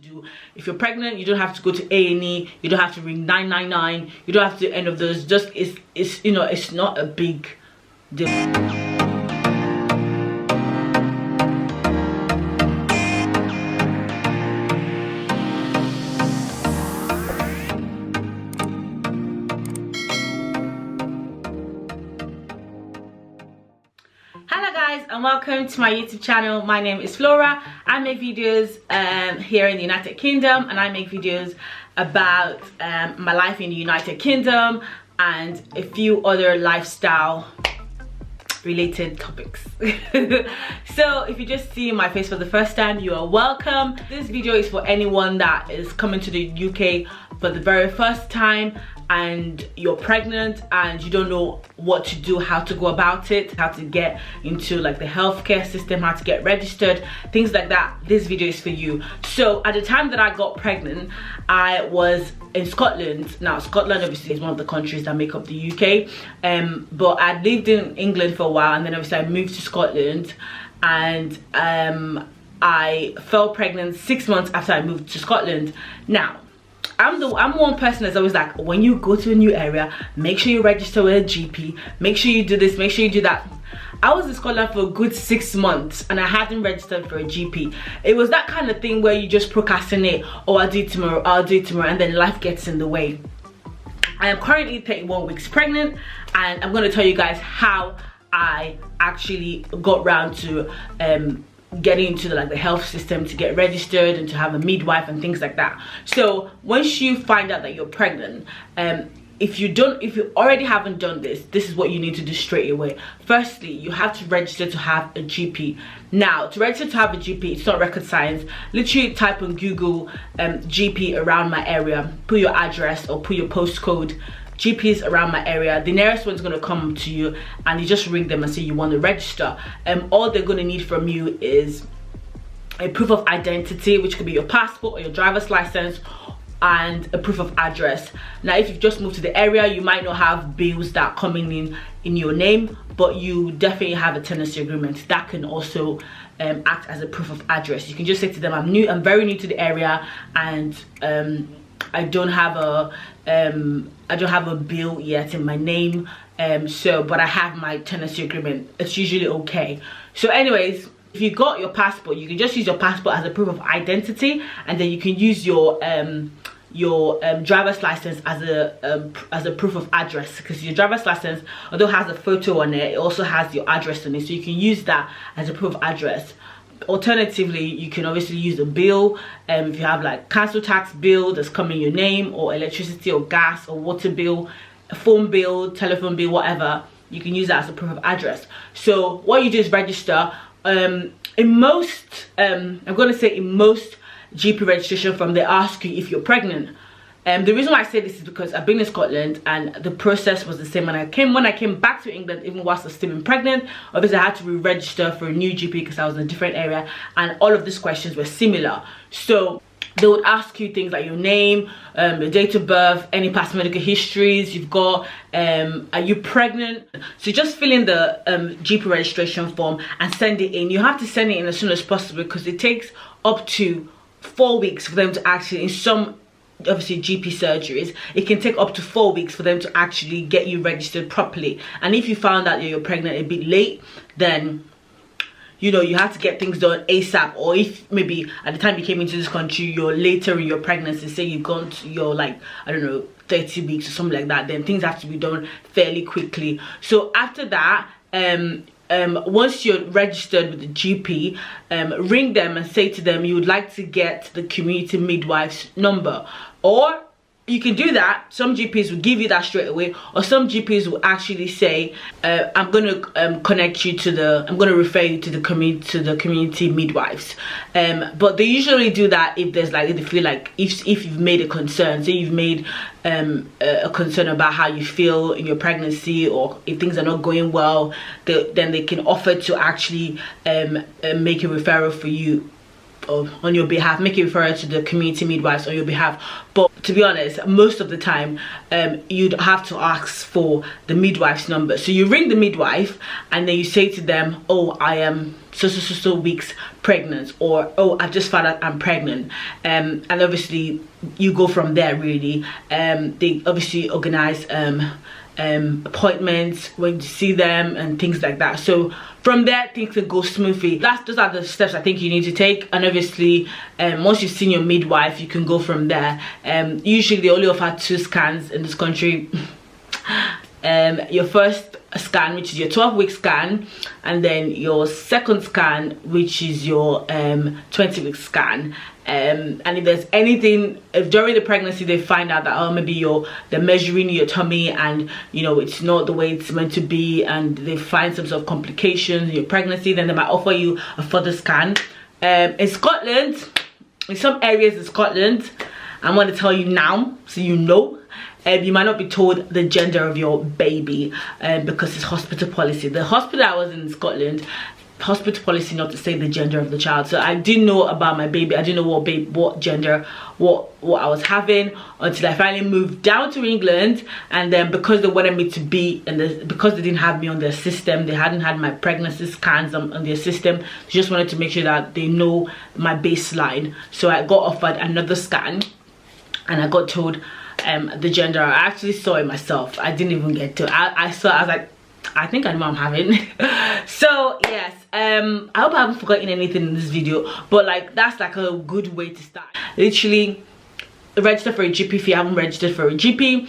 to do. If you're pregnant, you don't have to go to A&E, you don't have to ring 999, you don't have to do any of those. Just it's you know, it's not a big deal. Hello guys, and welcome to my YouTube channel. My name is Flora. I make videos here in the United Kingdom, and I make videos about my life in the United Kingdom and a few other lifestyle related topics. So if you just see my face for the first time, you are welcome. This video is for anyone that is coming to the UK for the very first time and you're pregnant and you don't know what to do, how to go about it, how to get into like the healthcare system, how to get registered, things like that. This video is for you. So at the time that I got pregnant, I was in Scotland. Now Scotland obviously is one of the countries that make up the UK, but I lived in England for a while, and then obviously I moved to Scotland, and I fell pregnant 6 months after I moved to Scotland. Now I'm one person that's always like, when you go to a new area, make sure you register with a GP, make sure you do this, make sure you do that. I was in Scotland for a good 6 months and I hadn't registered for a GP. It was that kind of thing where you just procrastinate. Oh, I'll do it tomorrow, I'll do it tomorrow, and then life gets in the way. I am currently 31 weeks pregnant, and I'm going to tell you guys how I actually got round to getting into the health system to get registered and to have a midwife and things like that. So once you find out that you're pregnant, if you already haven't done this, this is what you need to do straight away. Firstly, you have to register to have a GP. Now, to register to have a GP, it's not rocket science. Literally type on Google GP around my area, put your address or put your postcode, GPs around my area. The nearest one's going to come to you, and you just ring them and say you want to register. All they're going to need from you is a proof of identity, which could be your passport or your driver's license, and a proof of address. Now if you've just moved to the area, you might not have bills that are coming in your name, but you definitely have a tenancy agreement that can also act as a proof of address. You can just say to them, I'm very new to the area, and I don't have a bill yet in my name, but I have my tenancy agreement. It's usually okay. So anyways, if you got your passport, you can just use your passport as a proof of identity, and then you can use your driver's license as a proof of address, because your driver's license, although it has a photo on it, it also has your address on it, so you can use that as a proof of address. Alternatively, you can obviously use a bill. If you have like council tax bill that's coming in your name, or electricity or gas or water bill, a phone bill, telephone bill, whatever, you can use that as a proof of address. So what you do is register. In most GP registration form, they ask you if you're pregnant. The reason why I say this is because I've been in Scotland and the process was the same when I came back to England. Even whilst I was still pregnant, obviously I had to re-register for a new GP because I was in a different area, and all of these questions were similar. So they would ask you things like your name, your date of birth, any past medical histories you've got, are you pregnant? So just fill in the GP registration form and send it in. You have to send it in as soon as possible, because it takes up to 4 weeks for them to actually, in some obviously GP surgeries, it can take up to 4 weeks for them to actually get you registered properly. And if you found out that you're pregnant a bit late, then you know you have to get things done ASAP. Or if maybe at the time you came into this country, you're later in your pregnancy, say you've gone to your, like, I don't know, 30 weeks or something like that, then things have to be done fairly quickly. So after that, once you're registered with the GP, ring them and say to them you would like to get the community midwife's number. Or you can do that. Some GPs will give you that straight away, or some GPs will actually say, I'm going to connect you to I'm going to refer you to the community midwives. But they usually do that if there's like, if they feel like if you've made a concern, say you've made a concern about how you feel in your pregnancy, or if things are not going well, then they can offer to actually make a referral for you on your behalf, make a referral to the community midwives on your behalf. But to be honest, most of the time you'd have to ask for the midwife's number. So you ring the midwife and then you say to them, oh, I am so weeks pregnant, or oh, I've just found out I'm pregnant, and obviously you go from there really. They obviously organize appointments when you see them and things like that. So from there things can go smoothly. Those are the steps I think you need to take. And obviously once you've seen your midwife, you can go from there. Usually they only offer 2 scans in this country. Your first scan, which is your 12-week scan, and then your second scan, which is your 20-week scan. And if there's anything, if during the pregnancy they find out that, oh, maybe they're measuring your tummy and you know it's not the way it's meant to be, and they find some sort of complications in your pregnancy, then they might offer you a further scan. In Scotland, in some areas in Scotland, I'm going to tell you now so you know, you might not be told the gender of your baby because it's hospital policy. The hospital I was in Scotland, hospital policy not to say the gender of the child. So I didn't know about my baby. I didn't know what gender what I was having until I finally moved down to England. And then because they wanted me to be because they didn't have me on their system, they hadn't had my pregnancy scans on their system, they just wanted to make sure that they know my baseline. So I got offered another scan and I got told the gender. I actually saw it myself. I didn't even get to. I was like, I think I know what I'm having. So yes, I hope I haven't forgotten anything in this video, but like that's like a good way to start. Literally register for a GP if you haven't registered for a GP.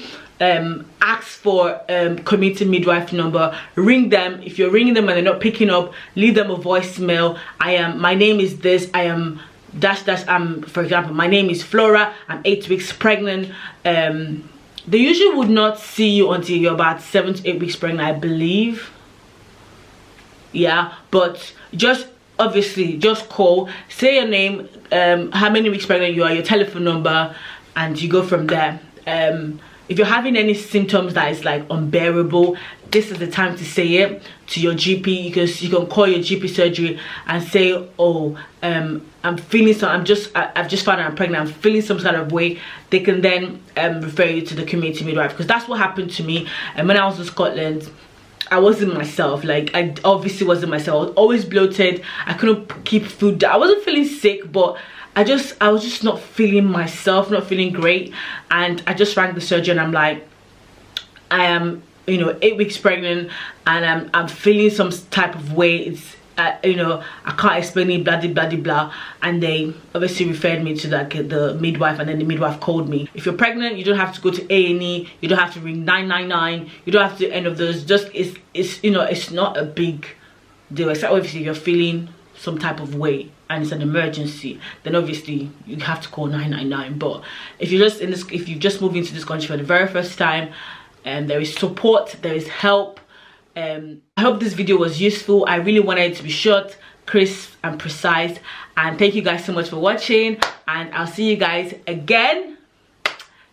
Ask for community midwife number, ring them. If you're ringing them and they're not picking up, leave them a voicemail. My name is this, I am dash for example, my name is Flora, I'm 8 weeks pregnant. They usually would not see you until you're about 7 to 8 weeks pregnant, I believe. Yeah, but just obviously just call, say your name, how many weeks pregnant you are, your telephone number, and you go from there. If you're having any symptoms that is like unbearable, this is the time to say it to your GP. You can call your GP surgery and say, oh, I'm feeling so, I've just found out I'm pregnant, I'm feeling some sort of way. They can then refer you to the community midwife, because that's what happened to me. And when I was in Scotland, I wasn't myself. Like, I obviously wasn't myself. I was always bloated. I couldn't keep food down. I wasn't feeling sick, but I was just not feeling myself, not feeling great. And I just rang the surgeon. I'm like, I am, you know, 8 weeks pregnant, and I'm feeling some type of way. It's you know, I can't explain it, blah blah blah blah. And they obviously referred me to the midwife, and then the midwife called me. If you're pregnant, you don't have to go to A&E, you don't have to ring 999, you don't have to do any of those. Just it's you know, it's not a big deal, except obviously you're feeling some type of way and it's an emergency, then obviously you have to call 999. But if you're just if you just moved into this country for the very first time, there is support, there is help. I hope this video was useful. I really wanted it to be short, crisp and precise. And thank you guys so much for watching, and I'll see you guys again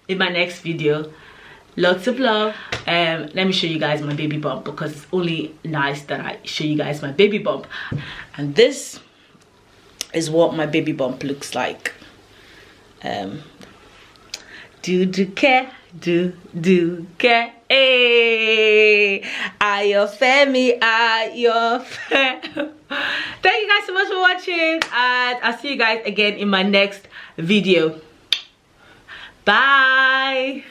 in my next video. Lots of love. Let me show you guys my baby bump, because it's only nice that I show you guys my baby bump. And this is what my baby bump looks like. Do care, do care. Hey, Ayofemi, Ayofe. Thank you guys so much for watching, and I'll see you guys again in my next video. Bye.